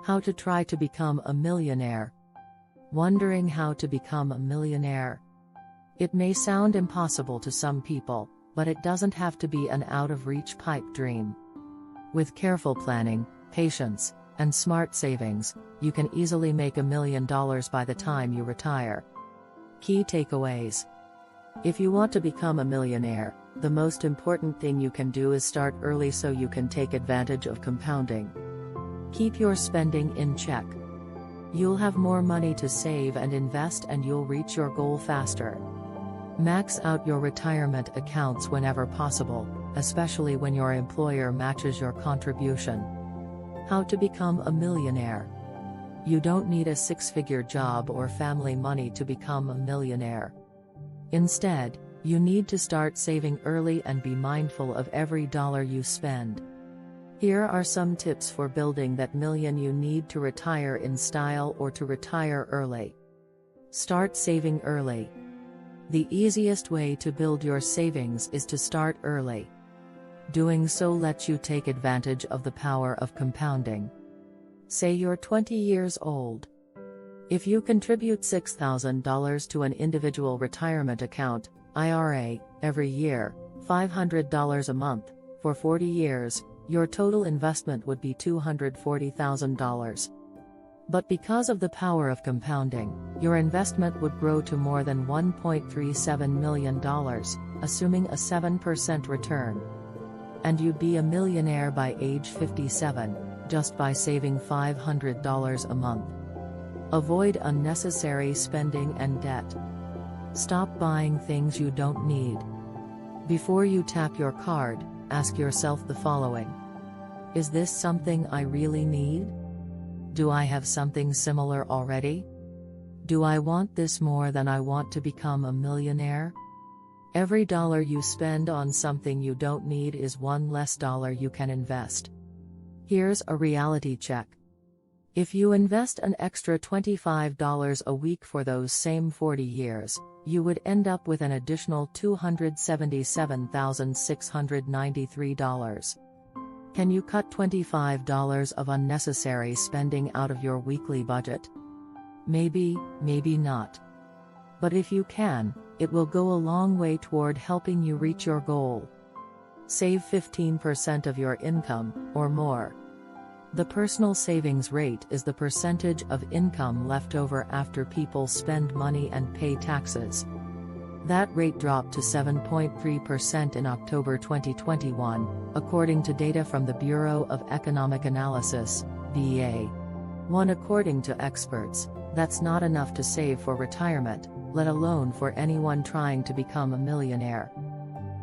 How to try to become a millionaire. Wondering how to become a millionaire? It may sound impossible to some people, but it doesn't have to be an out-of-reach pipe dream. With careful planning, patience, and smart savings, you can easily make $1 million by the time you retire. Key takeaways. If you want to become a millionaire, the most important thing you can do is start early so you can take advantage of compounding. Keep your spending in check. You'll have more money to save and invest, and you'll reach your goal faster. Max out your retirement accounts whenever possible, especially when your employer matches your contribution. How to become a millionaire. You don't need a six-figure job or family money to become a millionaire. Instead, you need to start saving early and be mindful of every dollar you spend. Here are some tips for building that million you need to retire in style or to retire early. Start saving early. The easiest way to build your savings is to start early. Doing so lets you take advantage of the power of compounding. Say you're 20 years old. If you contribute $6,000 to an individual retirement account, IRA, every year, $500 a month, for 40 years, your total investment would be $240,000. But because of the power of compounding, your investment would grow to more than $1.37 million, assuming a 7% return. And you'd be a millionaire by age 57, just by saving $500 a month. Avoid unnecessary spending and debt. Stop buying things you don't need. Before you tap your card, ask yourself the following. Is this something I really need? Do I have something similar already? Do I want this more than I want to become a millionaire? Every dollar you spend on something you don't need is one less dollar you can invest. Here's a reality check. If you invest an extra $25 a week for those same 40 years, you would end up with an additional $277,693. Can you cut $25 of unnecessary spending out of your weekly budget? Maybe, maybe not. But if you can, it will go a long way toward helping you reach your goal. Save 15% of your income, or more. The personal savings rate is the percentage of income left over after people spend money and pay taxes. That rate dropped to 7.3% in October 2021, according to data from the Bureau of Economic Analysis, BA. According to experts, that's not enough to save for retirement, let alone for anyone trying to become a millionaire.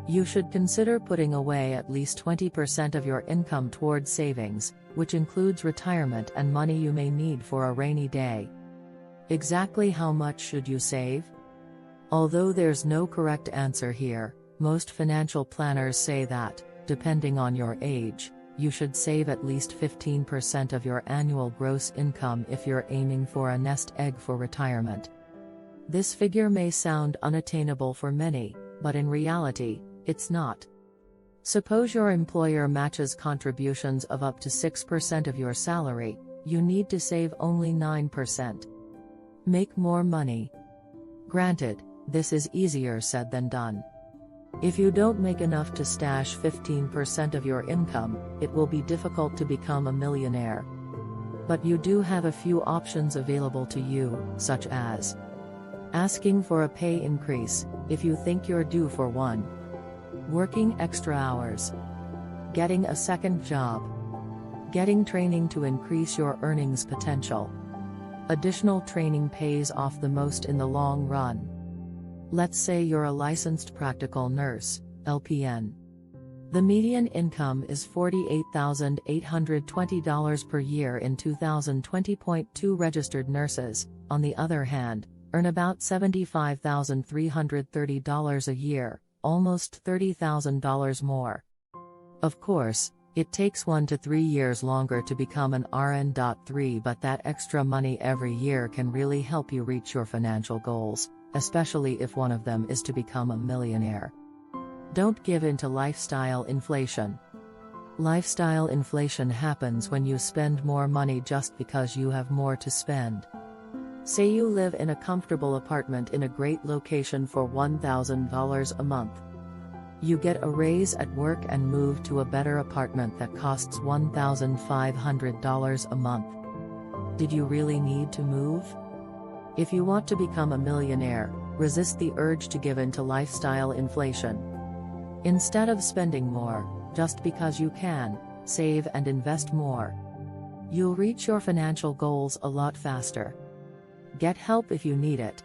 You should consider putting away at least 20% of your income toward savings, which includes retirement and money you may need for a rainy day. Exactly how much should you save? Although there's no correct answer here, most financial planners say that, depending on your age, you should save at least 15% of your annual gross income if you're aiming for a nest egg for retirement. This figure may sound unattainable for many, but in reality, it's not. Suppose your employer matches contributions of up to 6% of your salary, you need to save only 9%. Make more money. Granted, this is easier said than done. If you don't make enough to stash 15% of your income, it will be difficult to become a millionaire. But you do have a few options available to you, such as asking for a pay increase, if you think you're due for one, working extra hours, getting a second job, getting training to increase your earnings potential. Additional training pays off the most in the long run. Let's say you're a licensed practical nurse, LPN. The median income is $48,820 per year in 2020. Two registered nurses, on the other hand, earn about $75,330 a year, almost $30,000 more. Of course, it takes 1 to 3 years longer to become an RN.3, but that extra money every year can really help you reach your financial goals, especially if one of them is to become a millionaire. Don't give in to lifestyle inflation. Lifestyle inflation happens when you spend more money just because you have more to spend. Say you live in a comfortable apartment in a great location for $1,000 a month. You get a raise at work and move to a better apartment that costs $1,500 a month. Did you really need to move? If you want to become a millionaire, resist the urge to give in to lifestyle inflation. Instead of spending more, just because you can, save and invest more. You'll reach your financial goals a lot faster. Get help if you need it.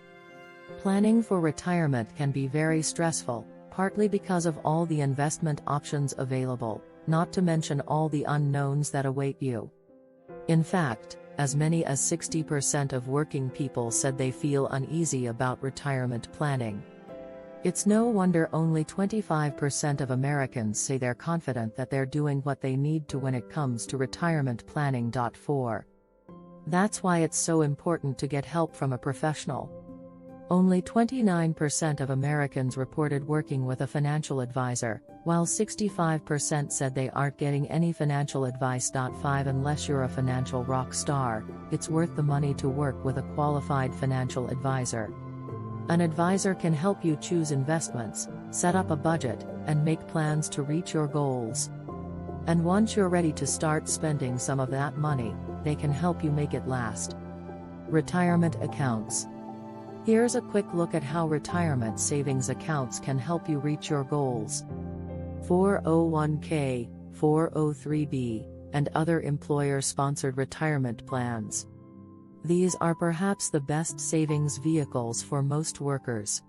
Planning for retirement can be very stressful, partly because of all the investment options available, not to mention all the unknowns that await you. In fact, as many as 60% of working people said they feel uneasy about retirement planning. It's no wonder only 25% of Americans say they're confident that they're doing what they need to when it comes to retirement planning. 4. That's why it's so important to get help from a professional. Only 29% of Americans reported working with a financial advisor, while 65% said they aren't getting any financial advice. 5 Unless you're a financial rock star, it's worth the money to work with a qualified financial advisor. An advisor can help you choose investments, set up a budget, and make plans to reach your goals. And once you're ready to start spending some of that money, they can help you make it last. Retirement accounts. Here's a quick look at how retirement savings accounts can help you reach your goals. 401k, 403b, and other employer-sponsored retirement plans. These are perhaps the best savings vehicles for most workers.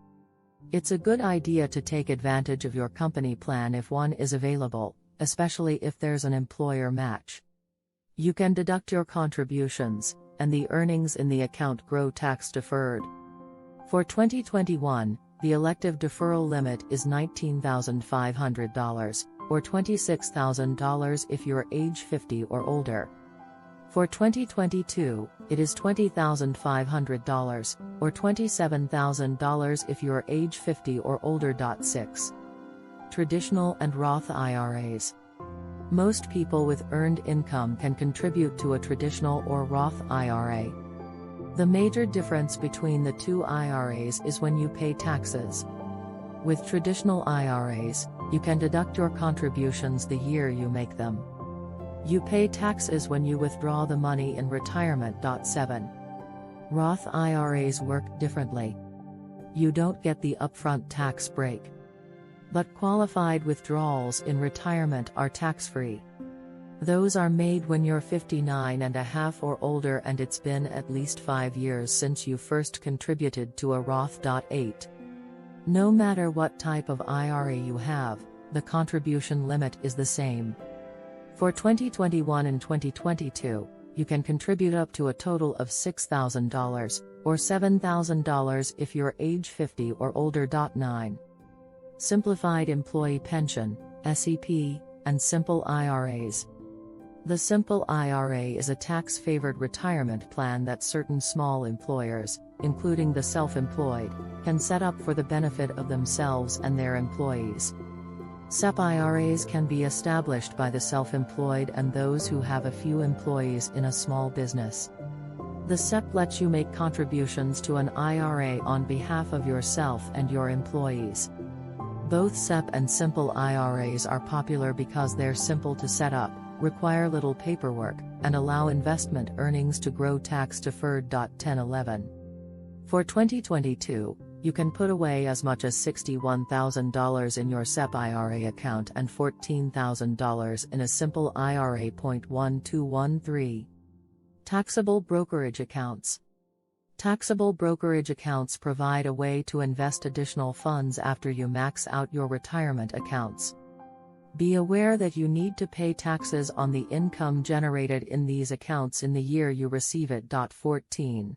It's a good idea to take advantage of your company plan if one is available, especially if there's an employer match. You can deduct your contributions, and the earnings in the account grow tax-deferred. For 2021, the elective deferral limit is $19,500, or $26,000 if you're age 50 or older. For 2022, it is $20,500, or $27,000 if you're age 50 or older. 6. Traditional and Roth IRAs. Most people with earned income can contribute to a traditional or Roth IRA. The major difference between the two IRAs is when you pay taxes. With traditional IRAs, you can deduct your contributions the year you make them. You pay taxes when you withdraw the money in retirement. 7. Roth IRAs work differently. You don't get the upfront tax break. But qualified withdrawals in retirement are tax-free. Those are made when you're 59 and a half or older and it's been at least 5 years since you first contributed to a Roth. 8. No matter what type of IRA you have, the contribution limit is the same. For 2021 and 2022, you can contribute up to a total of $6,000, or $7,000 if you're age 50 or older. 9. Simplified Employee Pension, SEP, and Simple IRAs. The Simple IRA is a tax-favored retirement plan that certain small employers, including the self-employed, can set up for the benefit of themselves and their employees. SEP IRAs can be established by the self-employed and those who have a few employees in a small business. The SEP lets you make contributions to an IRA on behalf of yourself and your employees. Both SEP and Simple IRAs are popular because they're simple to set up, require little paperwork, and allow investment earnings to grow tax-deferred. 10-11. For 2022, you can put away as much as $61,000 in your SEP IRA account and $14,000 in a Simple IRA. 1213. Taxable brokerage accounts. Taxable brokerage accounts provide a way to invest additional funds after you max out your retirement accounts. Be aware that you need to pay taxes on the income generated in these accounts in the year you receive it. 14.